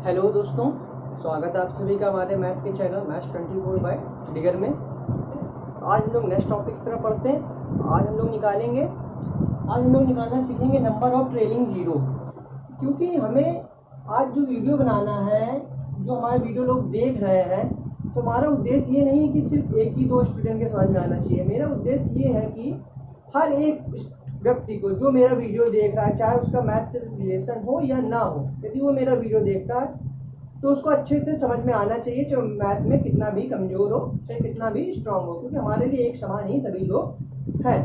Hello दोस्तों, स्वागत है आप सभी का हमारे मैथ के चैनल मैथ्स 24 बाय डिगर में। आज हम लोग नेक्स्ट टॉपिक की तरफ पढ़ते हैं। आज हम लोग निकालना सीखेंगे नंबर ऑफ ट्रेलिंग जीरो। क्योंकि हमें आज जो वीडियो बनाना है, जो हमारे वीडियो लोग देख रहे हैं, तो हमारा उद्देश्य ये नहीं कि सिर्फ एक ही दो स्टूडेंट के समझ में आना चाहिए। मेरा उद्देश्य ये है कि हर एक व्यक्ति को जो मेरा वीडियो देख रहा है, चाहे उसका मैथ से रिलेशन हो या ना हो, यदि वो मेरा वीडियो देखता है तो उसको अच्छे से समझ में आना चाहिए, चाहे मैथ में कितना भी कमज़ोर हो, चाहे कितना भी स्ट्रांग हो, क्योंकि हमारे लिए एक समान ही सभी लोग हैं।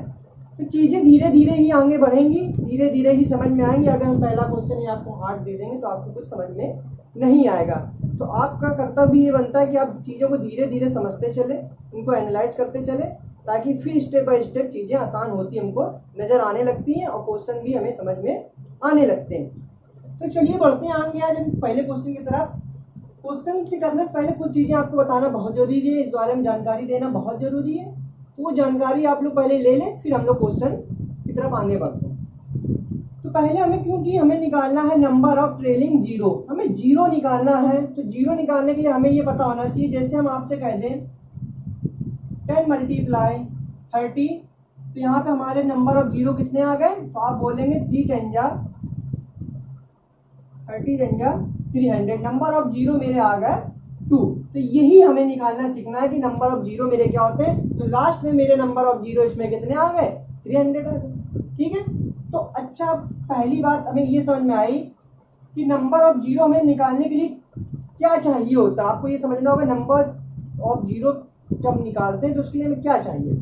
तो चीज़ें धीरे धीरे ही आगे बढ़ेंगी, धीरे धीरे ही समझ में आएंगी। अगर हम पहला क्वेश्चन ही आपको हार्ड दे देंगे तो आपको कुछ समझ में नहीं आएगा। तो आपका कर्तव्य ये बनता है कि आप चीज़ों को धीरे धीरे समझते चले, उनको एनालाइज करते चले, ताकि फिर स्टेप बाय स्टेप चीज़ें आसान होती हमको नज़र आने लगती हैं और क्वेश्चन भी हमें समझ में आने लगते हैं। तो चलिए बढ़ते हैं आगे। आज हम पहले क्वेश्चन की तरफ। क्वेश्चन से करने से पहले कुछ चीज़ें आपको बताना बहुत ज़रूरी है, इस बारे में जानकारी देना बहुत ज़रूरी है। तो वो जानकारी आप लोग पहले ले लें, फिर हम लोग क्वेश्चन की तरफ आगे बढ़ते हैं। तो पहले हमें, क्योंकि हमें निकालना है नंबर ऑफ ट्रेलिंग जीरो, हमें जीरो निकालना है। तो जीरो निकालने के लिए हमें ये पता होना चाहिए, जैसे हम आपसे कह दें 10 मल्टीप्लाई 30, तो यहाँ पे हमारे नंबर ऑफ जीरो कितने आ गए, तो आप बोलेंगे 3 10 जा 30 10 जा 300। नंबर ऑफ जीरो मेरे आ गए 2। तो यही हमें निकालना सीखना है कि नंबर ऑफ जीरो मेरे क्या होते हैं। तो लास्ट में मेरे नंबर ऑफ जीरो इसमें कितने आ गए, 300 आ गए। ठीक है। तो अच्छा, पहली बात हमें ये समझ में आई कि नंबर ऑफ जीरो हमें निकालने के लिए क्या चाहिए होता है। आपको ये समझना होगा, नंबर ऑफ जीरो जब निकालते हैं तो उसके लिए हमें क्या चाहिए,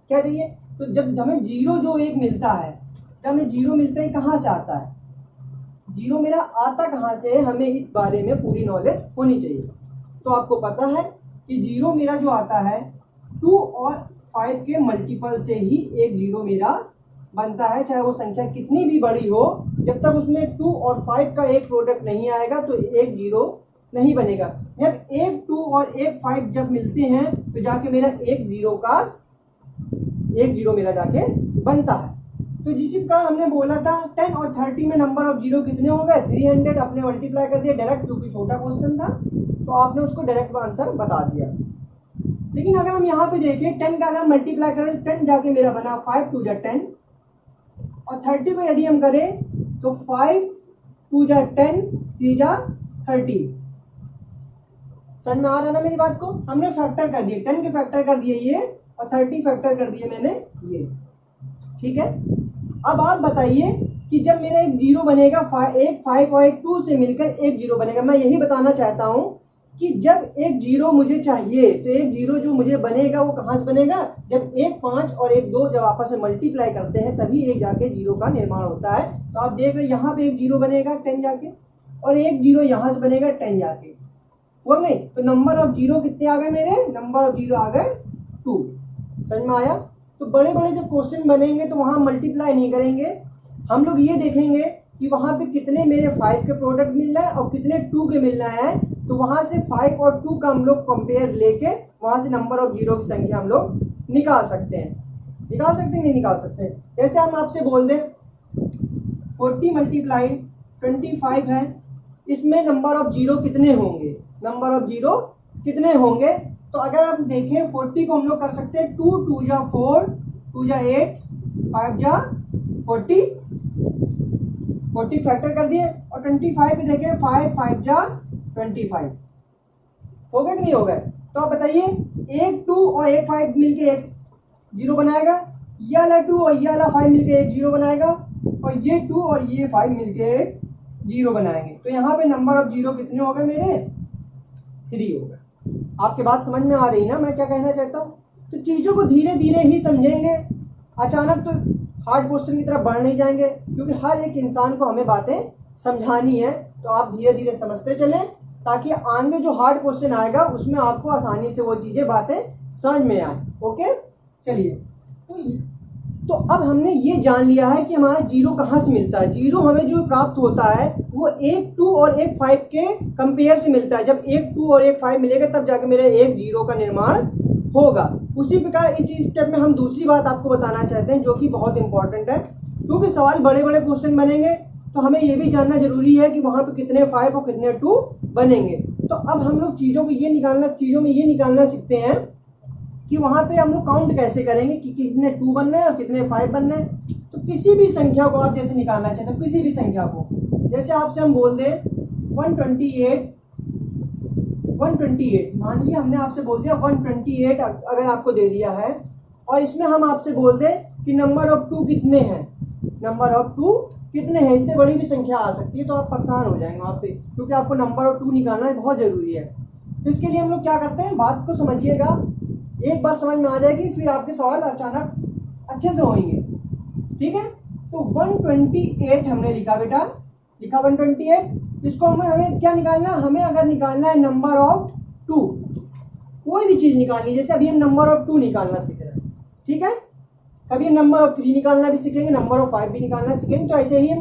क्या चाहिए। तो जब हमें जीरो जो एक मिलता है, जब हमें जीरो मिलता है, कहाँ से आता है, जीरो मेरा आता कहाँ से है, हमें इस बारे में पूरी नॉलेज होनी चाहिए। तो आपको पता है कि जीरो मेरा जो आता है 2 और 5 के मल्टीपल से ही एक जीरो मेरा बनता है, चाहे वो संख्या कितनी भी बड़ी हो। जब तक उसमें 2 और 5 का एक प्रोडक्ट नहीं आएगा तो एक जीरो नहीं बनेगा। जब एक 2 और एक 5 जब मिलते हैं तो जाके मेरा एक जीरो मेरा जाके बनता है। तो जिस प्रकार हमने बोला था 10 और 30 में नंबर ऑफ जीरो कितने हो गए, 300। अपने मल्टीप्लाई कर दिया डायरेक्ट, क्योंकि छोटा क्वेश्चन था तो आपने उसको डायरेक्ट आंसर बता दिया। लेकिन अगर हम यहाँ पे देखें 10 का अगर मल्टीप्लाई करें, 10 जाके मेरा बना 5 2 जा 10, और 30 को यदि हम करें तो 5 2 जा 10 3 जा 30। समझ में आ रहा है ना मेरी बात को। हमने फैक्टर कर दिए, 10 के फैक्टर कर दिए ये, और 30 फैक्टर कर दिए मैंने ये। ठीक है। अब आप बताइए कि जब मेरा एक जीरो बनेगा, एक 5 और एक 2 से मिलकर एक जीरो बनेगा। मैं यही बताना चाहता हूं कि जब एक जीरो मुझे चाहिए तो एक जीरो जो मुझे बनेगा वो कहाँ से बनेगा, जब एक 5 और एक 2 जब आपस में मल्टीप्लाई करते हैं तभी एक जाके जीरो का निर्माण होता है। तो आप देख रहे हैं यहाँ पे एक जीरो बनेगा 10 जाके, और एक जीरो यहाँ से बनेगा 10 जाके, हुआ नहीं। तो नंबर ऑफ जीरो कितने आ गए मेरे, नंबर ऑफ जीरो आ गए 2। समझ में आया। तो बड़े बड़े जब क्वेश्चन बनेंगे तो वहां मल्टीप्लाई नहीं करेंगे, हम लोग ये देखेंगे कि वहां पे कितने मेरे 5 के प्रोडक्ट मिल रहा है और कितने 2 के मिल रहा है। तो वहां से 5 और 2 का हम लोग कंपेयर लेके वहां से नंबर ऑफ जीरो की संख्या हम लोग निकाल सकते हैं। निकाल सकते हैं, नहीं निकाल सकते। जैसे हम आपसे बोल दें 40 मल्टीप्लाई 25 है, इसमें नंबर ऑफ जीरो कितने होंगे, नंबर ऑफ जीरो कितने होंगे। तो अगर आप देखें 40 को हम लोग कर सकते हैं 2 2 जा 4 2 जा 8 5 जा 40 फैक्टर कर दिए, और 25 पे देखें 5 5 जा 25। हो गए कि नहीं हो गए। तो आप बताइए, एक 2 और एक 5 मिलके एक जीरो बनाएगा, ये वाला 2 और ये वाला 5 मिलके एक जीरो बनाएगा, और ये 2 और ये 5 मिलके एक जीरो बनाएंगे। तो यहाँ पे नंबर ऑफ जीरो कितने हो गए मेरे, 3 हो गए। आपके बात समझ में आ रही ना मैं क्या कहना चाहता हूँ। तो चीज़ों को धीरे धीरे ही समझेंगे, अचानक तो हार्ड क्वेश्चन की तरफ बढ़ नहीं जाएंगे, क्योंकि हर एक इंसान को हमें बातें समझानी है। तो आप धीरे धीरे समझते चलें, ताकि आगे जो हार्ड क्वेश्चन आएगा उसमें आपको आसानी से वो चीज़ें बातें समझ में आए। ओके, चलिए। तो अब हमने ये जान लिया है कि हमारा जीरो कहाँ से मिलता है। जीरो हमें जो प्राप्त होता है वो एक 2 और एक 5 के कंपेयर से मिलता है। जब एक 2 और एक 5 मिलेगा तब जाके मेरे एक जीरो का निर्माण होगा। उसी प्रकार इसी स्टेप में हम दूसरी बात आपको बताना चाहते हैं, जो कि बहुत इंपॉर्टेंट है, क्योंकि सवाल बड़े बड़े क्वेश्चन बनेंगे तो हमें ये भी जानना जरूरी है कि वहाँ पे कितने 5 और कितने 2 बनेंगे। तो अब हम लोग चीज़ों में ये निकालना सीखते हैं कि वहाँ पे हम लोग काउंट कैसे करेंगे कि कितने 2 बनने हैं और कितने 5 बनने हैं। तो किसी भी संख्या को आप जैसे निकालना चाहते हो, किसी भी संख्या को, जैसे आपसे हम बोल दें 128, मान लिया हमने आपसे बोल दिया 128 अगर आपको दे दिया है, और इसमें हम आपसे बोल दें कि नंबर ऑफ 2 कितने हैं, नंबर ऑफ 2 कितने हैं, इससे बड़ी भी संख्या आ सकती है, तो आप परेशान हो जाएंगे वहाँ पे, क्योंकि आपको नंबर ऑफ 2 निकालना है, बहुत ज़रूरी है। तो इसके लिए हम लोग क्या करते हैं, बात को समझिएगा, एक बार समझ में आ जाएगी, फिर आपके सवाल अचानक अच्छे से होंगे, ठीक है। तो 128 हमने लिखा बेटा, लिखा 128। इसको हमें क्या निकालना है, हमें अगर निकालना है नंबर ऑफ 2, कोई भी चीज़ निकालनी, जैसे अभी हम नंबर ऑफ 2 निकालना सीख रहे हैं, ठीक है। कभी हम नंबर ऑफ 3 निकालना भी सीखेंगे, नंबर ऑफ 5 भी निकालना सीखेंगे, तो ऐसे ही हम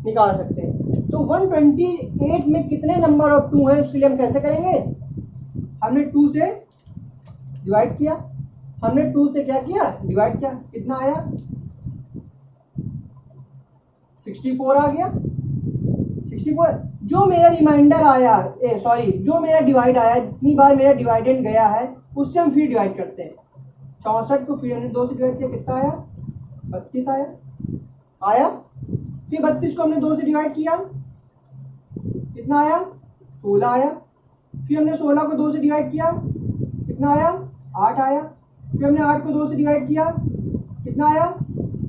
निकाल सकते हैं। तो 128 में कितने नंबर ऑफ 2 हैं, उसके लिए हम कैसे करेंगे, हमने 2 से डिवाइड किया, हमने 2 से क्या किया, डिवाइड किया, कितना आया 64 आ गया। 64 जो मेरा रिमाइंडर आया, जो मेरा डिवाइड आया, जितनी बार मेरा डिवाइडेंड गया है उससे हम फिर डिवाइड करते हैं। 64 को फिर हमने 2 से डिवाइड किया, कितना आया 32 आया। फिर 32 को हमने 2 से डिवाइड किया, कितना आया 16 आया। फिर हमने 16 को 2 से डिवाइड किया, कितना आया 8 आया। फिर हमने 8 को 2 से डिवाइड किया, कितना आया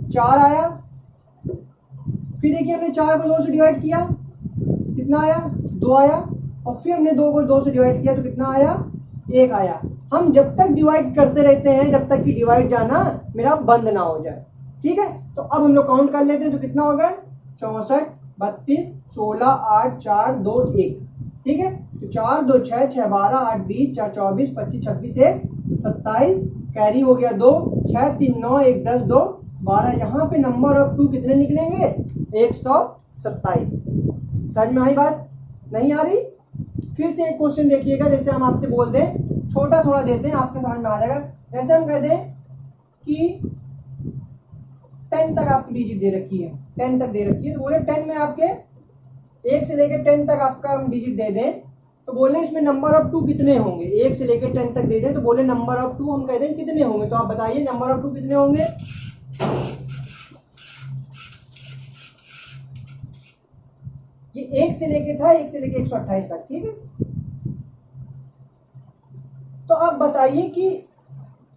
4 आया। फिर देखिए हमने 4 को 2 से डिवाइड किया, कितना आया 2 आया। और फिर हमने 2 को 2 से डिवाइड किया, तो कितना आया 1 आया। हम जब तक डिवाइड करते रहते हैं जब तक कि डिवाइड जाना मेरा बंद ना हो जाए, ठीक है। तो अब हम लोग काउंट कर लेते हैं, तो कितना हो गया 64, 32, 16, 8, 4, 2, 1, ठीक है। तो 4, 2, 6, 6, 12, 8, 20, 4, 24, 25, 26, 1, 27, कैरी हो गया 2, 6, 3, 9, 1, 10, 2, 12। यहाँ पे नंबर ऑफ 2 कितने निकलेंगे 127। समझ में आई बात, नहीं आ रही। फिर से एक क्वेश्चन देखिएगा, जैसे हम आपसे बोल दें, छोटा थोड़ा देते हैं, आपके समझ में आ जाएगा। जैसे हम कह दें कि 10 तक आपकी डिजिट दे रखी है, 10 तक दे रखी है, तो बोले 10 में आपके 1 से लेकर 10 तक आपका हम डिजिट दे दें, तो बोले इसमें नंबर ऑफ 2 कितने होंगे। 1 से लेकर 10 तक दे दें, तो बोले नंबर ऑफ 2 हम कह दें कितने होंगे। तो आप बताइए नंबर ऑफ 2 कितने होंगे। ये 1 से लेके था, 1 से लेके 128 तक, ठीक है। तो आप बताइए कि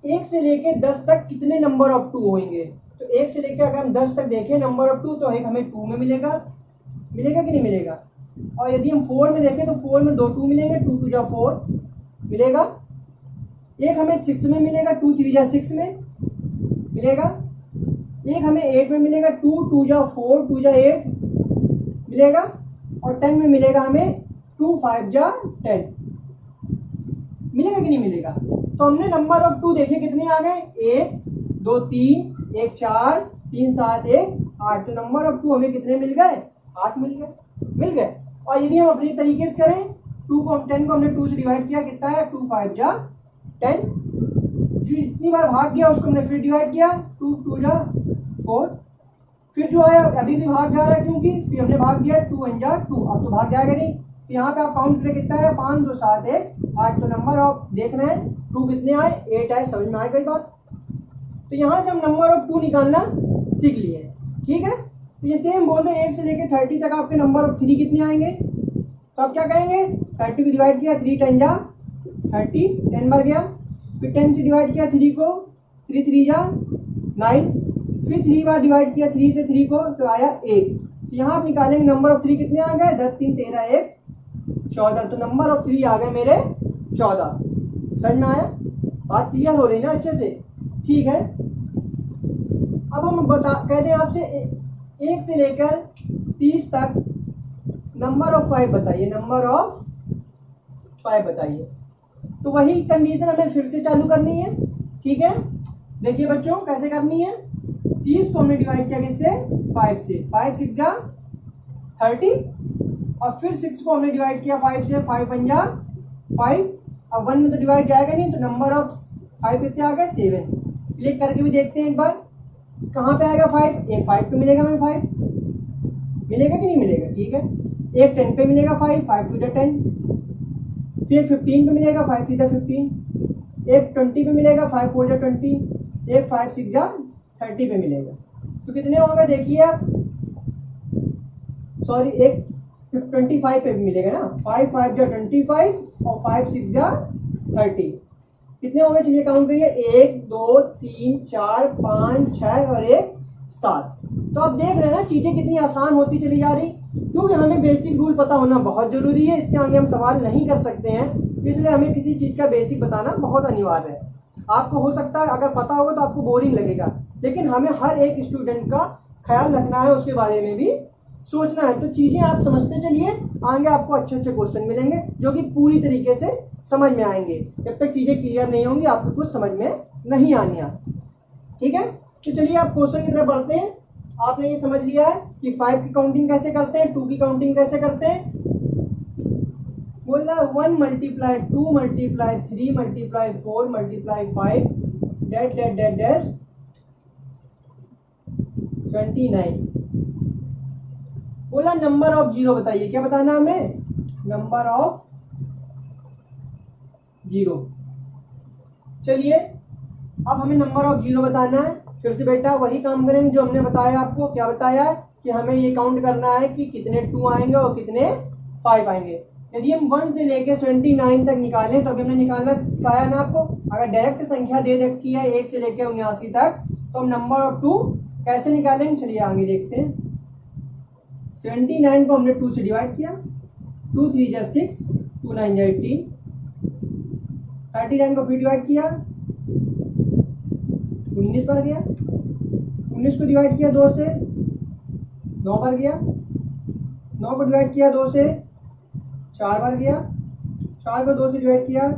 1 से लेके 10 तक कितने नंबर ऑफ 2 होंगे। तो 1 से लेके अगर हम 10 तक देखें नंबर ऑफ 2, तो एक हमें 2 में मिलेगा कि नहीं मिलेगा। और यदि हम 4 में देखें तो 4 में 2 2 मिलेंगे, 2 2 जा 4 मिलेगा। एक हमें 6 में मिलेगा, 2 3 जा 6 में मिलेगा। एक हमें 8 में मिलेगा, 2 2 जा 4, 2 जा 8 मिलेगा। और 10 में मिलेगा हमें 2 5 जा 10 मिलेगा कि नहीं मिलेगा। तो हमने नंबर ऑफ 2 देखे कितने आ गए, 1 2 3, 1 4, 3 7, 1 8। तो नंबर ऑफ 2 हमें कितने मिल गए, 8 मिल गए। और यदि हम अपनी तरीके से करें, 10 को हमने 2 से डिवाइड किया, कितना है 2 5 जा 10। जो जितनी बार भाग गया उसको हमने फिर डिवाइड किया, 2 2 जा 4। फिर जो आया अभी भी भाग जा रहा है, क्योंकि फिर हमने भाग दिया 2 1 जा 2, अब तो भाग जाएगा नहीं। तो यहाँ पे आप काउंट करें कितना है 5 2 7 1 8। तो नंबर ऑफ देखना है 2 कितने आए, 8 आए। समझ में आए कोई बात। तो यहाँ से हम नंबर ऑफ 2 निकालना सीख लिए, ठीक है। तो ये सेम बोल दें 1 से लेकर 30 तक आपके नंबर ऑफ 3 कितने आएंगे। तो आप क्या कहेंगे, 30 को डिवाइड किया, 3 10 जा 30, 10 बार गया। फिर 10 से डिवाइड किया 3 को, 3 3 जा 9। फिर 3 बार डिवाइड किया 3 से 3 को, तो आया 1। तो यहाँ आप निकालेंगे नंबर ऑफ 3 कितने आ गए, 10 3 13 1 14। तो नंबर ऑफ 3 आ गए मेरे 14। समझ में आया, बात क्लियर हो रही ना अच्छे से, ठीक है। अब हम कहते हैं आपसे 1 से लेकर 30 तक नंबर ऑफ 5 बताइए, नंबर ऑफ 5 बताइए। तो वही कंडीशन हमें फिर से चालू करनी है, ठीक है। देखिए बच्चों कैसे करनी है। 30 को हमने डिवाइड किया किससे, 5 से, 5 6 जा 30। और फिर 6 को हमने डिवाइड किया 5 से, 5 1 जा 5। अब 1 में तो डिवाइड जाएगा नहीं, तो नंबर ऑफ 5 कितने आ गए 7। क्लिक करके भी देखते हैं एक बार, कहाँ पे आएगा 5, एक 5 पे मिलेगा हमें 5। मिलेगा कि नहीं मिलेगा? ठीक है, एक 10 पे मिलेगा 5, 5 2 10, फिर एक 15 पे मिलेगा 5 3 15, एक 20 पे मिलेगा 5 4 20, एक 5 6 30 पे मिलेगा। तो कितने होंगे देखिए आप, सॉरी एक 25 पे भी मिलेगा ना, 5 5 25 और 5 6 30। कितने होंगे चलिए काउंट करिए, 1 2 3 4 5 6 और एक 7। तो आप देख रहे हैं ना चीजें कितनी आसान होती चली जा रही, क्योंकि हमें बेसिक रूल पता होना बहुत जरूरी है। इसके आगे हम सवाल नहीं कर सकते हैं, इसलिए हमें किसी चीज का बेसिक बताना बहुत अनिवार्य है। आपको हो सकता है अगर पता होगा तो आपको बोरिंग लगेगा, लेकिन हमें हर एक स्टूडेंट का ख्याल रखना है, उसके बारे में भी सोचना है। तो चीजें आप समझते चलिए, आगे आपको अच्छे अच्छे क्वेश्चन मिलेंगे जो कि पूरी तरीके से समझ में आएंगे। जब तक चीजें क्लियर नहीं होंगी आपको कुछ समझ में नहीं आनी। ठीक है, तो चलिए आप क्वेश्चन की तरफ बढ़ते हैं। आपने ये समझ लिया है कि 5 की काउंटिंग कैसे करते हैं, 2 की काउंटिंग कैसे करते हैं। बोला 1 × 2 × 3 × 4 × 5 डैश 29। बोला नंबर ऑफ जीरो बताइए, क्या बताना हमें, नंबर ऑफ जीरो। चलिए अब हमें नंबर ऑफ जीरो बताना है। फिर से बेटा वही काम करेंगे जो हमने बताया आपको। क्या बताया है कि हमें ये काउंट करना है कि कितने 2 आएंगे और कितने 5 आएंगे। यदि हम 1 से लेके 29 तक निकालें तो अभी हमने निकालना सिखाया ना आपको। अगर डायरेक्ट संख्या दे रखी है 1 से लेके 79 तक, तो हम नंबर ऑफ 2 कैसे निकालेंगे, चलिए आगे देखते हैं। 79 को हमने 2 से डिवाइड किया, 2 3 6, 2 9 18। 39 को फिर डिवाइड किया, 19 बार गया। 19 को डिवाइड किया 2 से, 9 बार गया। 9 को डिवाइड किया 2 से, 4 बार गया। 4 को 2 से डिवाइड किया,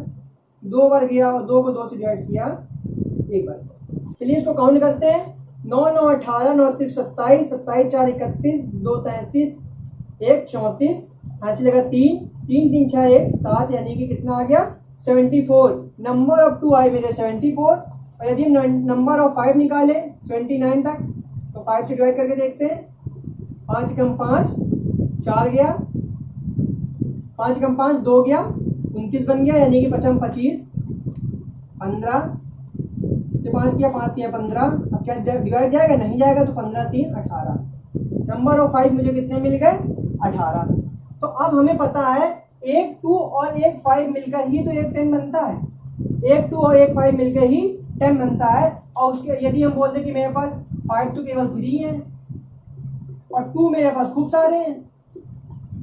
2 बार गया। और 2 को 2 से डिवाइड किया, 1 बार। चलिए इसको काउंट करते हैं। 9 9 18, 9 3 27, 27 4 31, 2 33, 1 34, ऐसे लगा 3 3 3 6 1 7, यानी कि कितना आ गया 74। नंबर ऑफ 2 आए मेरे 74। और यदि हम नंबर ऑफ 5 निकाले 29 तक, तो 5 से डिवाइड करके देखते हैं। 5 कम 5 4 गया, 5 कम 5 2 गया, 29 बन गया, यानी कि 5 25, 15 से 5 किया, 5 किया 15। अब क्या डिवाइड जाएगा, नहीं जाएगा, तो 15 3 18। नंबर ऑफ 5 मुझे कितने मिल गए, 18। तो अब हमें पता है एक 2 और एक 5 मिलकर ही तो एक 10 बनता है। एक 2 और एक 5 मिलकर ही 10 बनता है। और उसके यदि हम बोलते कि मेरे पास 5 तो केवल 3 है और 2 मेरे पास खूब सारे हैं,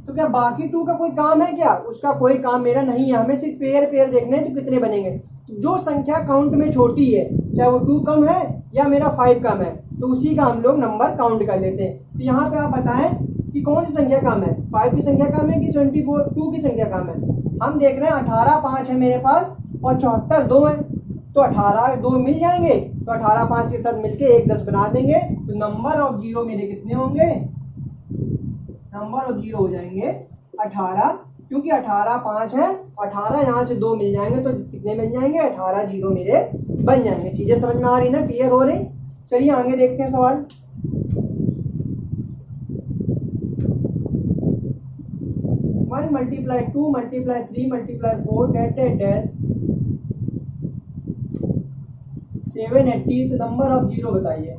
तो क्या बाकी 2 का कोई काम है क्या, उसका कोई काम मेरा नहीं है। हमें सिर्फ पेयर देखने हैं तो कितने बनेंगे। जो संख्या काउंट में छोटी है, चाहे वो 2 कम है या मेरा 5 कम है, तो उसी का हम लोग नंबर काउंट कर लेते हैं। तो यहाँ पे आप बताएं कि कौन सी संख्या कम है, 5 की संख्या कम है कि 24 2 की संख्या कम है। हम देख रहे हैं 18 5 है मेरे पास और 74 2 है, तो 18 2 मिल जाएंगे, तो 18 5 के साथ मिलके 1 10 बना देंगे। तो नंबर ऑफ जीरो मेरे कितने होंगे, नंबर ऑफ जीरो हो जाएंगे 18, क्योंकि 18 5 है, 18 यहाँ से 2 मिल जाएंगे, तो कितने मिल जाएंगे, 18 जीरो मेरे बन जाएंगे। चीजें समझ में आ रही ना, क्लियर हो रही। चलिए आगे देखते हैं सवाल। 1 × 2 × 3 × 4 डैश 780। तो नंबर ऑफ जीरो बताइए।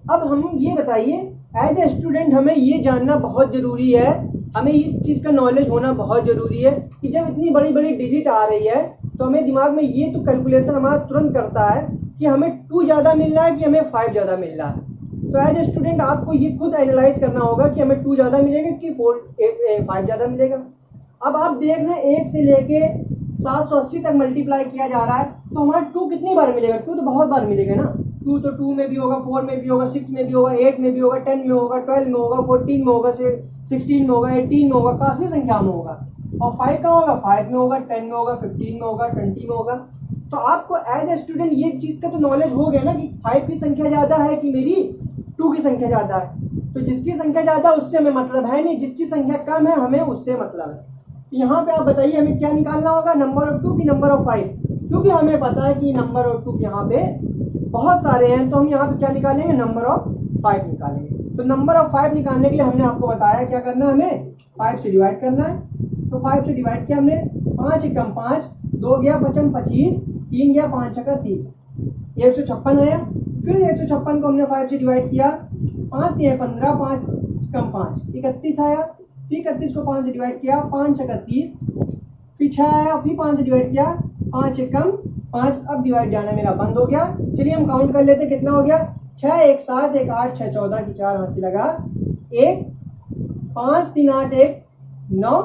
अब हम ये बताइए, एज ए स्टूडेंट हमें ये जानना बहुत जरूरी है, हमें इस चीज का नॉलेज होना बहुत जरूरी है कि जब इतनी बड़ी बड़ी डिजिट आ रही है तो हमें दिमाग में ये तो कैलकुलेशन हमारा तुरंत करता है कि हमें 2 ज्यादा मिल रहा है कि हमें 5 ज्यादा मिल रहा है। तो एज ए स्टूडेंट आपको ये खुद एनालाइज करना होगा कि हमें 2 ज्यादा मिलेगा कि 5 ज्यादा मिलेगा। अब आप देख रहे हैं 1 से लेके 780 तक मल्टीप्लाई किया जा रहा है, तो हमारा 2 कितनी बार मिलेगा, 2 तो बहुत बार मिलेगा ना। 2 तो 2 में भी होगा, 4 में भी होगा, 6 में भी होगा, 8 में भी होगा, 10 में होगा, 12 में होगा, 14 में होगा, 16 में होगा, 18 में होगा, काफी संख्या में होगा। और 5 का होगा, 5 में होगा, 10 में होगा, 15 में होगा, 20 में होगा। तो आपको एज ए स्टूडेंट ये चीज का तो नॉलेज हो गया ना कि 5 की संख्या ज्यादा है कि मेरी 2 की संख्या ज्यादा है। तो जिसकी संख्या ज्यादा उससे हमें मतलब है नहीं, जिसकी संख्या कम है हमें उससे मतलब है। तो यहाँ पे आप बताइए हमें क्या निकालना होगा, नंबर ऑफ 2 की नंबर ऑफ 5, क्योंकि हमें पता है कि नंबर ऑफ 2 यहाँ पे बहुत सारे हैं तो हम यहाँ पे क्या निकालेंगे, नंबर ऑफ 5 निकालेंगे। तो नंबर ऑफ 5 निकालने के लिए हमने आपको बताया क्या करना है, हमें 5 से डिवाइड करना है। तो 5 से डिवाइड किया हमने, 5 एकम 5, 2 गया पचम 25, 3 गया 5 छक्का 30, 156 आया। फिर 156 को हमने 5 से डिवाइड किया, 5 3 15, 5 कम 5 31 आया। फिर 31 को 5 से डिवाइड किया, 5 छक्का 30, फिर 6 आया। फिर 5 से डिवाइड किया, 5 एकम 5। अब डिवाइड जाना मेरा बंद हो गया। चलिए हम काउंट कर लेते कितना हो गया, 6 1 7 1 8 6 14 की 4 हाथ से लगा, 1 5 3 8 1 9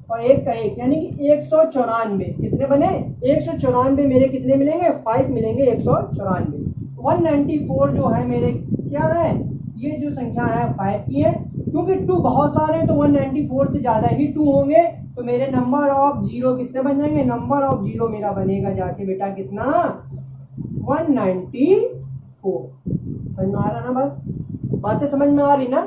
और 1 का 1, यानी कि 194। कितने बने, 194 मेरे कितने मिलेंगे, 5 मिलेंगे 194। 194 जो है मेरे क्या है, ये जो संख्या है 5 की है। क्योंकि 2 बहुत सारे हैं तो 194 से ज़्यादा ही 2 होंगे, तो मेरे नंबर ऑफ जीरो कितने बन जाएंगे, नंबर ऑफ जीरो मेरा बनेगा जाके बेटा कितना, 194। समझ में आ रहा ना बातें समझ में आ रही ना।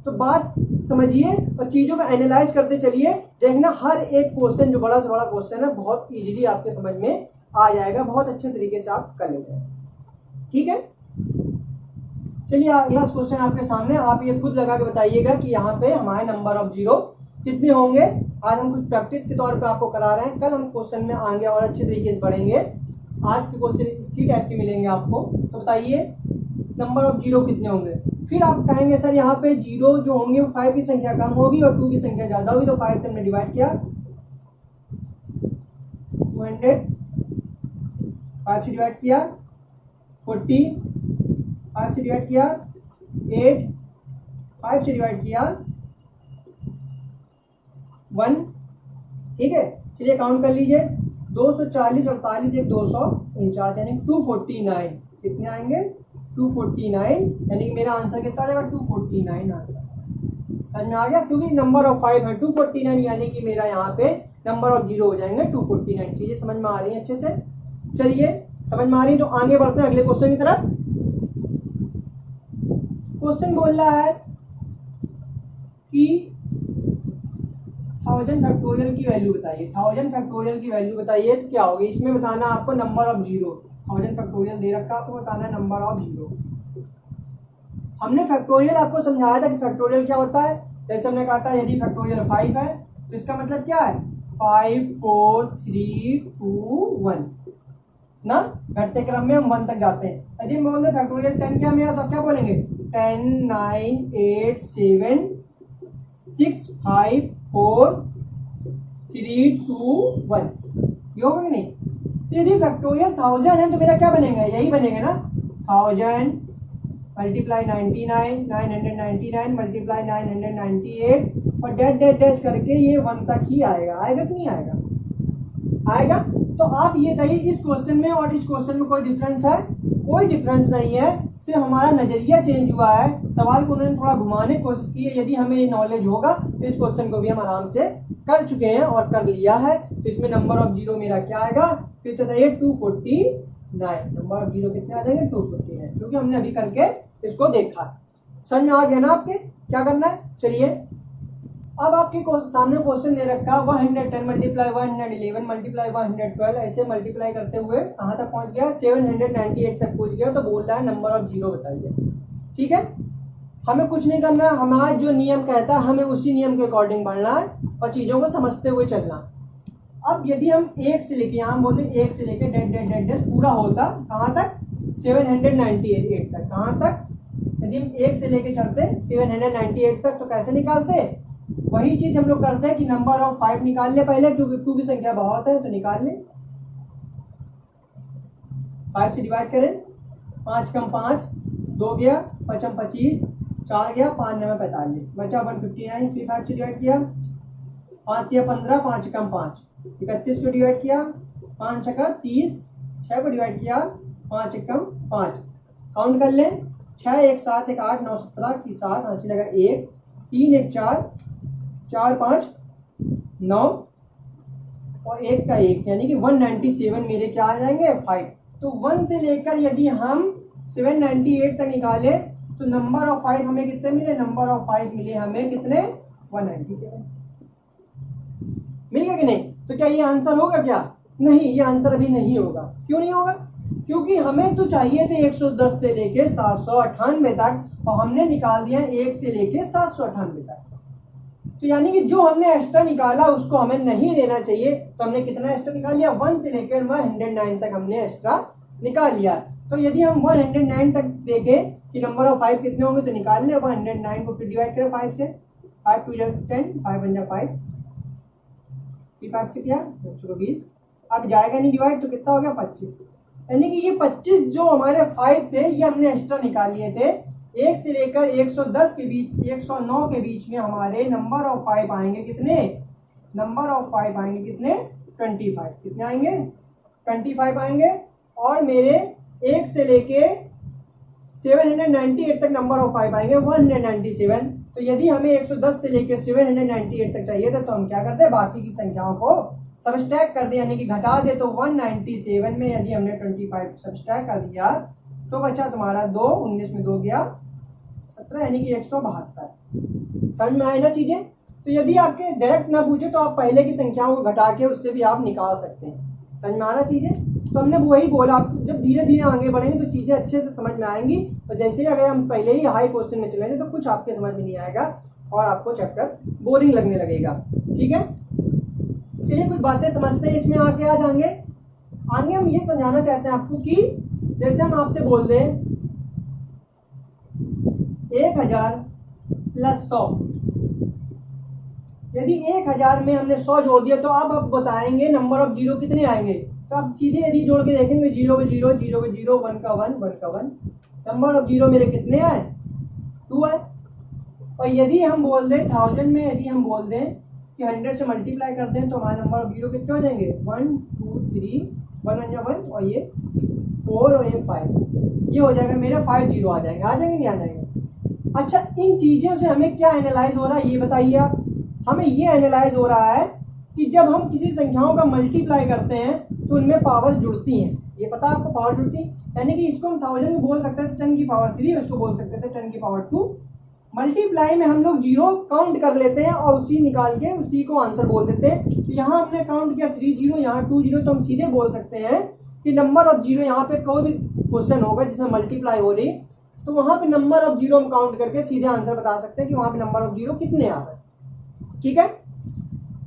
तो बात समझिए और चीज़ों को एनालाइज करते चलिए, देखना हर एक क्वेश्चन जो बड़ा से बड़ा क्वेश्चन है बहुत इजीली आपके समझ में आ जाएगा, बहुत अच्छे तरीके से आप कर लेते हैं। ठीक है, चलिए अगला क्वेश्चन आपके सामने, आप ये खुद लगा के बताइएगा कि यहाँ पे हमारे नंबर ऑफ जीरो कितने होंगे। आज हम कुछ प्रैक्टिस के तौर पे आपको करा रहे हैं, कल हम क्वेश्चन में आगे और अच्छे तरीके से बढ़ेंगे। आज के क्वेश्चन इसी टाइप के मिलेंगे आपको। तो बताइए नंबर ऑफ जीरो कितने होंगे। फिर आप कहेंगे सर यहाँ पे जीरो जो होंगे वो 5 की संख्या कम होगी और 2 की संख्या ज़्यादा होगी, तो 5 से हमने डिवाइड किया 200, 5 से डिवाइड किया 40, 5 से डिवाइड किया 8, 5 से डिवाइड किया 1। ठीक है, चलिए काउंट कर लीजिए, 240 48 एक 249, यानी 249। कितने आएंगे, 249, यानी कि मेरा आंसर कितना आ जाएगा, 249 आंसर। समझ में आ गया, क्योंकि नंबर ऑफ 5 है 249, यानी कि मेरा यहाँ पे नंबर ऑफ जीरो हो जाएंगे 249। चीजें समझ में आ रही है अच्छे से। चलिए समझ में आ रही है तो आगे बढ़ते हैं अगले क्वेश्चन की तरफ। क्वेश्चन बोल रहा है कि 1000 फैक्टोरियल की वैल्यू बताइए। 1000 फैक्टोरियल की वैल्यू बताइए तो क्या होगी, इसमें बताना आपको नंबर ऑफ जीरो। 1000 फैक्टोरियल दे रखा, आपको बताना है नंबर ऑफ जीरो। हमने फैक्टोरियल आपको समझाया था कि फैक्टोरियल क्या होता है। जैसे हमने कहा था यदि फैक्टोरियल 5 है तो इसका मतलब क्या है, 5 4 3 2 1 ना, घटते क्रम में हम 1 तक जाते हैं। यदि हम बोलते फैक्टोरियल 10 क्या मेरा, तो क्या बोलेंगे 10 9 8 7 6 5 4 3 2 1, ये होगा कि नहीं। तो यदि फैक्टोरियल 1000 है तो मेरा क्या बनेगा, यही बनेगा ना, 1000 मल्टीप्लाई 99 999 मल्टीप्लाई 998 और डैश डैश डैश करके ये 1 तक ही आएगा। आएगा कि नहीं आएगा, आएगा। तो आप ये कहिए इस क्वेश्चन में और इस क्वेश्चन में कोई डिफरेंस है, कोई डिफरेंस नहीं है, सिर्फ हमारा नजरिया चेंज हुआ है। सवाल को उन्होंने थोड़ा घुमाने की कोशिश की है। यदि हमें ये नॉलेज होगा तो इस क्वेश्चन को भी हम आराम से कर चुके हैं और कर लिया है। तो इसमें नंबर ऑफ जीरो मेरा क्या आएगा, फिर से बताइए 249। नंबर ऑफ जीरो कितने आ जाएंगे, 249, क्योंकि हमने अभी करके इसको देखा। समझ में आ गया ना आपके क्या करना है। चलिए अब आपके सामने क्वेश्चन दे रखा 110 मल्टीप्लाई 111 मल्टीप्लाई 112, ऐसे मल्टीप्लाई करते हुए कहाँ तक पहुंच गया, 798 तक पहुंच गया। तो बोल रहा है नंबर ऑफ जीरो बताइए। ठीक है, हमें कुछ नहीं करना, हमारा जो नियम कहता है हमें उसी नियम के अकॉर्डिंग बढ़ना है और चीज़ों को समझते हुए चलना। अब यदि हम 1 से लेके, यहाँ बोलते 1 से लेके डेट डेट डेट डेट पूरा होता कहाँ तक, 798 तक। कहाँ तक, यदि हम 1 से लेके चलते 798 तक तो कैसे निकालते, वही चीज हम लोग करते हैं कि नंबर ऑफ 5 निकाल ले पहले, क्योंकि 2 की संख्या बहुत है तो निकाल ले। 5 से डिवाइड करें, 5 कम 5, 2 गया 5 25, 4 गया 5 9 45, बचा 159। फिर 5 से डिवाइड किया, 5 दिया 15, 5 कम 5 31 को डिवाइड किया, 5 छक्का 30, 6 को डिवाइड किया, 5 कम 5। काउंट कर लें, 6 1 7 1 8 9 17 की 7 हासिल लगा 1 3 1 4 4 5 9 और 1 का 1, यानी कि 197 मेरे क्या आ जाएंगे 5। तो 1 से लेकर यदि हम 798 तक निकाले तो नंबर ऑफ 5 हमें कितने मिले, नंबर ऑफ 5 मिले हमें कितने 197। मिल गया कि नहीं। तो क्या ये आंसर होगा क्या, नहीं, ये आंसर अभी नहीं होगा। क्यों नहीं होगा, क्योंकि हमें तो चाहिए थे 110 से लेके 798 तक और हमने निकाल दिया 1 से लेके 798 तक। तो यानी कि जो हमने एक्स्ट्रा निकाला उसको हमें नहीं लेना चाहिए। तो हमने कितना एक्स्ट्रा निकाल लिया, 1 से लेकर 109 तक हमने एक्स्ट्रा निकाल लिया। तो यदि हम 109 तक देखें कि नंबर ऑफ 5 कितने होंगे तो निकाल ले 109 को, फिर डिवाइड करें 5 से, 5 2 10, 5 1 5, 5 से किया 20, अब जाएगा नहीं डिवाइड तो कितना हो गया 25। यानी कि ये 25 जो हमारे 5 थे ये हमने एक्स्ट्रा निकाल लिए थे। 1 से लेकर 110 के बीच, 109 के बीच में हमारे नंबर ऑफ 5 आएंगे कितने, नंबर ऑफ 5 आएंगे कितने 25। कितने आएंगे 25 आएंगे। और मेरे 1 से लेके 798 तक नंबर ऑफ 5 आएंगे 197। तो यदि हमें 110 से लेकर 798 तक चाहिए था तो हम क्या करते, बाकी की संख्याओं को सबस्ट्रैक्ट कर दे, यानी कि घटा दे। तो 197 में यदि हमने 25 सबस्ट्रैक्ट कर दिया तो बचा तुम्हारा 2, 19 में 2 गया 17, यानी कि 172। समझ में आए ना चीजें। तो यदि आपके डायरेक्ट ना पूछे तो आप पहले की संख्याओं को घटा के उससे भी आप निकाल सकते हैं। समझ में आ रहा चीजें। तो हमने वही बोला, आप जब धीरे धीरे आगे बढ़ेंगे तो चीजें अच्छे से समझ में आएंगी। तो जैसे ही अगर हम पहले ही हाई क्वेश्चन में चलेंगे तो कुछ आपके समझ में नहीं आएगा और आपको चैप्टर बोरिंग लगने लगेगा। ठीक है, चलिए कुछ बातें समझते हैं इसमें आगे आ जाएंगे। आगे हम ये समझाना चाहते हैं आपको कि जैसे हम आपसे बोल दें 1000 प्लस 100, यदि 1000 में हमने 100 जोड़ दिया तो अब आप बताएंगे नंबर ऑफ जीरो कितने आएंगे। तो आप सीधे यदि जोड़ के देखेंगे 0 का 0, 0 का 0, 1 का 1, 1 का 1, नंबर ऑफ जीरो मेरे कितने आए 2 आए। और यदि हम बोल दें 1000 में, यदि हम बोल दें कि 100 से मल्टीप्लाई करते हैं तो हमारे नंबर ऑफ जीरो कितने हो जाएंगे 1 2 3, 1 1 और ये 4 और ये 5, ये हो जाएगा मेरा 5 जीरो आ जाएंगे। आ जाएंगे नहीं आ जाएंगे। अच्छा, इन चीज़ों से हमें क्या एनालाइज हो रहा है ये बताइए आप। हमें ये एनालाइज हो रहा है कि जब हम किसी संख्याओं का मल्टीप्लाई करते हैं तो उनमें पावर जुड़ती हैं। ये पता है आपको, पावर जुड़ती है। यानी कि इसको हम 1000 में बोल सकते थे 10 की पावर 3, उसको बोल सकते थे 10 की पावर 2। मल्टीप्लाई में हम लोग जीरो काउंट कर लेते हैं और उसी निकाल के उसी को आंसर बोल देते हैं। तो यहाँ हमने काउंट किया 3 जीरो, यहाँ 2 जीरो, तो हम सीधे बोल सकते हैं कि नंबर ऑफ जीरो, यहाँ पे कोई भी क्वेश्चन होगा जिसमें मल्टीप्लाई हो रही तो वहाँ पे नंबर ऑफ जीरो हम काउंट करके सीधे आंसर बता सकते हैं कि वहाँ पे नंबर ऑफ जीरो कितने आ रहे हैं। ठीक है,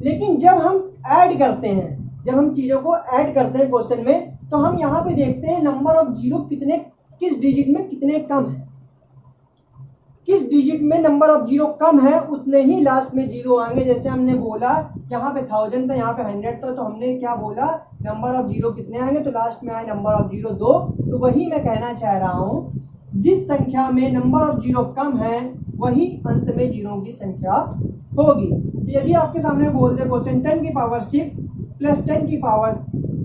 लेकिन जब हम ऐड करते हैं, जब हम चीज़ों को ऐड करते हैं क्वेश्चन में, तो हम यहाँ पे देखते हैं नंबर ऑफ जीरो कितने, किस डिजिट में कितने कम है। किस डिजिट में नंबर ऑफ जीरो कम है उतने ही लास्ट में जीरो आएंगे। जैसे हमने बोला यहाँ पे 1000 था, यहाँ पे 100 था, तो हमने क्या बोला नंबर ऑफ जीरो कितने आएंगे, तो लास्ट में आए नंबर ऑफ जीरो 2। तो वही मैं कहना चाह रहा हूँ, जिस संख्या में नंबर ऑफ जीरो कम है वही अंत में जीरो की संख्या होगी। तो यदि आपके सामने बोल दे क्वेश्चन 10 की पावर 6 प्लस 10 की पावर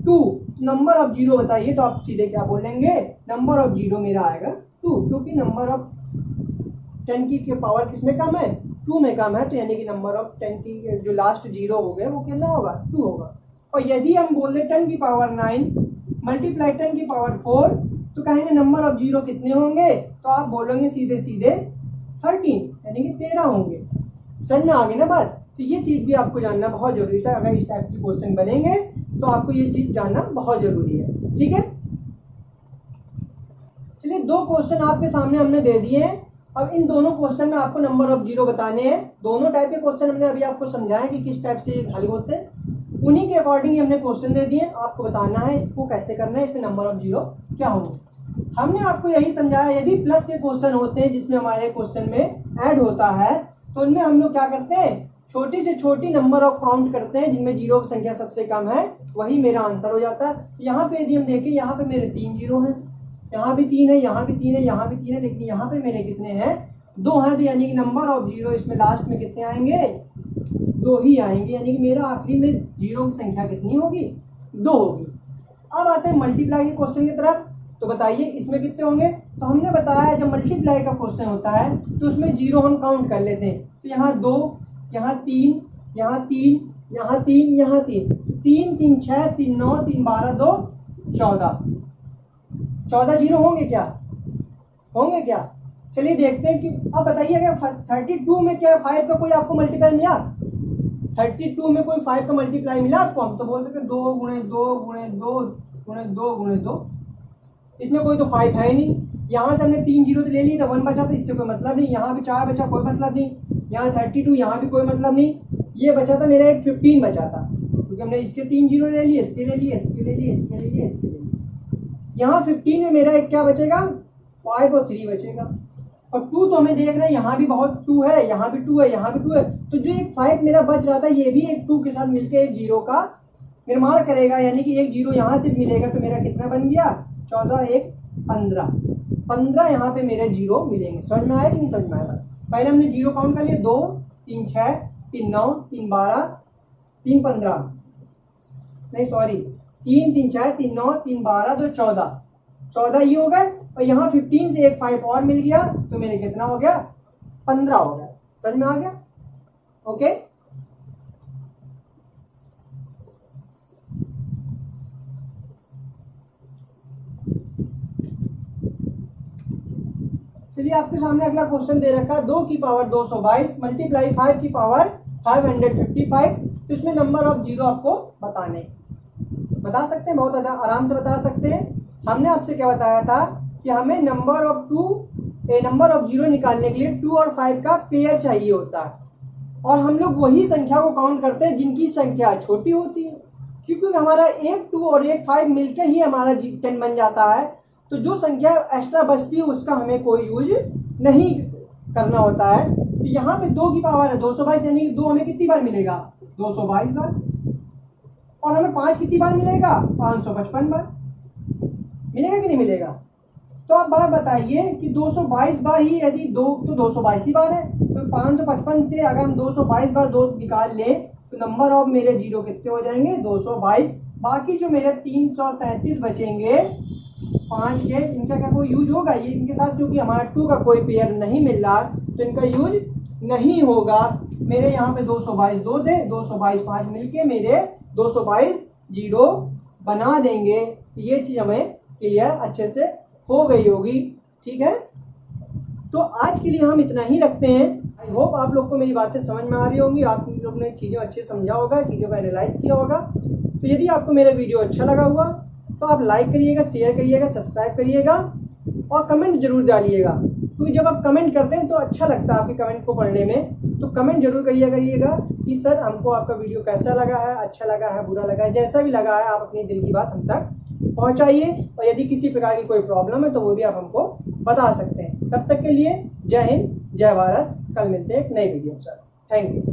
2, नंबर ऑफ जीरो बताइए, तो आप सीधे क्या बोलेंगे, नंबर ऑफ जीरो मेरा आएगा 2, क्योंकि नंबर ऑफ 10 की पावर किसमें कम है 2 में कम है। तो यानी कि नंबर ऑफ 10 की जो लास्ट जीरो हो गए वो कितना होगा 2 होगा। और यदि हम बोल दे 10 की पावर 9 मल्टीप्लाई 10 की पावर 4, तो कहेंगे नंबर ऑफ जीरो कितने होंगे, तो आप बोलोगे सीधे सीधे 13, यानी कि 13 होंगे। समझ में आ गई ना बात। तो ये चीज़ भी आपको जानना बहुत जरूरी था। अगर इस टाइप के क्वेश्चन बनेंगे तो आपको ये चीज़ जानना बहुत जरूरी है। ठीक है, चलिए 2 क्वेश्चन आपके सामने हमने दे दिए हैं। अब इन दोनों क्वेश्चन में आपको नंबर ऑफ जीरो बताने हैं। दोनों टाइप के क्वेश्चन हमने अभी आपको समझाया कि किस टाइप से हल होते हैं, उन्हीं के अकॉर्डिंग ही हमने क्वेश्चन दे दिए। आपको बताना है इसको कैसे करना है, इसमें नंबर ऑफ जीरो क्या होंगे। हमने आपको यही समझाया, यदि प्लस के क्वेश्चन होते हैं जिसमें हमारे क्वेश्चन में ऐड होता है तो उनमें हम लोग क्या करते हैं, छोटी से छोटी नंबर ऑफ काउंट करते हैं जिनमें जीरो की संख्या सबसे कम है, वही मेरा आंसर हो जाता है। यहाँ पे यदि हम देखें, यहाँ पे मेरे 3 जीरो हैं, यहाँ भी 3 है, यहाँ भी 3 है, यहाँ भी 3 है, लेकिन यहाँ पे मेरे कितने हैं 2 हैं। तो यानी कि नंबर ऑफ जीरो इसमें लास्ट में कितने आएंगे 2 ही आएंगे। यानी कि मेरा आखिरी में जीरो की संख्या कितनी होगी 2 होगी। अब आते हैं मल्टीप्लाई के क्वेश्चन की तरफ। तो बताइए इसमें कितने होंगे। तो हमने बताया जब मल्टीप्लाई का क्वेश्चन होता है तो उसमें जीरो हम काउंट कर लेते हैं। तो यहाँ 2, यहाँ 3, यहाँ 3, यहाँ 3, यहाँ 3, 3 3 6 3 9 3 12 2 14, 14 जीरो होंगे क्या, होंगे क्या। चलिए देखते हैं कि अब बताइए अगर 32 में क्या 5 का कोई आपको मल्टीप्लाई मिला, 32 में कोई 5 का मल्टीप्लाई मिला आपको। हम तो बोल सकते 2 गुणे 2 गुणे 2 गुणे 2 गुणे 2, इसमें कोई तो 5 है नहीं, यहाँ से हमने 3 जीरो तो ले लिए तो 1 बचा, तो इससे कोई मतलब नहीं, यहाँ भी 4 बचा, कोई मतलब नहीं, यहाँ 32, यहाँ भी कोई मतलब नहीं, ये बचा था मेरा एक 15 बचा था, क्योंकि हमने इसके 3 जीरो ले लिए, इसके ले लिए, इसके ले लिए, इसके ले लिए, इसके ले लिए। यहाँ 15 में मेरा एक क्या बचेगा, 5 और 3 बचेगा, और 2 तो हमें देख रहे हैं यहाँ भी बहुत 2 है, यहाँ भी 2 है, यहाँ भी 2 है, तो जो एक 5 मेरा बच रहा था ये भी एक 2 के साथ मिलकर एक जीरो का निर्माण करेगा, यानी कि एक जीरो यहाँ से मिलेगा, तो मेरा कितना बन गया, 14 1 15 यहाँ पे मेरे जीरो मिलेंगे। समझ में आया कि नहीं समझ में आया? पहले हमने जीरो काउंट कर लिए, 2 3 6 3 9 3 12 3 15, नहीं सॉरी 3 3 6 3 9 3 12 तो 14 ये हो गए, और यहाँ 15 से एक 5 और मिल गया, तो मेरे कितना हो गया, 15 हो गया। समझ में आ गया? ओके, चलिए आपके सामने अगला क्वेश्चन दे रखा है, 2 की पावर 222 मल्टीप्लाई 5 की पावर 555, तो इसमें नंबर ऑफ जीरो आपको बता सकते हैं, बहुत आराम से बता सकते हैं। हमने आपसे क्या बताया था कि हमें नंबर ऑफ जीरो निकालने के लिए 2 और 5 का पेयर चाहिए होता है, और हम लोग वही संख्या को काउंट करते हैं जिनकी संख्या छोटी होती है, क्योंकि हमारा एक 2 और एक 5 मिलकर ही हमारा 10 बन जाता है, तो जो संख्या एक्स्ट्रा बचती है उसका हमें कोई यूज नहीं करना होता है। तो यहाँ पे 2 की पावर है 222, यानी कि 2 हमें कितनी बार मिलेगा, 222 बार, और हमें 5 कितनी बार मिलेगा, 555 बार मिलेगा कि नहीं मिलेगा? तो आप बात बताइए कि 222 बार ही यदि 2 तो 222 ही बार है, तो 555 से अगर हम 222 बार 2 निकाल ले तो नंबर ऑफ मेरे जीरो कितने हो जाएंगे, 222। बाकी जो मेरे 333 बचेंगे 5 के, इनका क्या कोई यूज होगा ये इनके साथ, क्योंकि हमारा 2 का कोई पेयर नहीं मिल रहा तो इनका यूज नहीं होगा। मेरे यहाँ पे 222 2 थे, 222 5 मिलके मेरे 222 जीरो बना देंगे। ये चीज हमें क्लियर अच्छे से हो गई होगी, ठीक है? तो आज के लिए हम इतना ही रखते हैं। आई होप आप लोग को मेरी बातें समझ में आ रही होंगी, आप लोग ने चीज़ें अच्छे समझा होगा, चीज़ों का एनालाइज किया होगा। तो यदि आपको मेरा वीडियो अच्छा लगा हुआ तो आप लाइक करिएगा, शेयर करिएगा, सब्सक्राइब करिएगा और कमेंट जरूर डालिएगा, क्योंकि जब आप कमेंट करते हैं तो अच्छा लगता है आपके कमेंट को पढ़ने में। तो कमेंट जरूर करिएगा कि सर हमको आपका वीडियो कैसा लगा है, अच्छा लगा है, बुरा लगा है, जैसा भी लगा है आप अपनी दिल की बात हम तक पहुंचाइए, और यदि किसी प्रकार की कोई प्रॉब्लम है तो वो भी आप हमको बता सकते हैं। तब तक के लिए जय हिंद, जय भारत। कल मिलते हैं एक नई वीडियो के साथ। Thank you.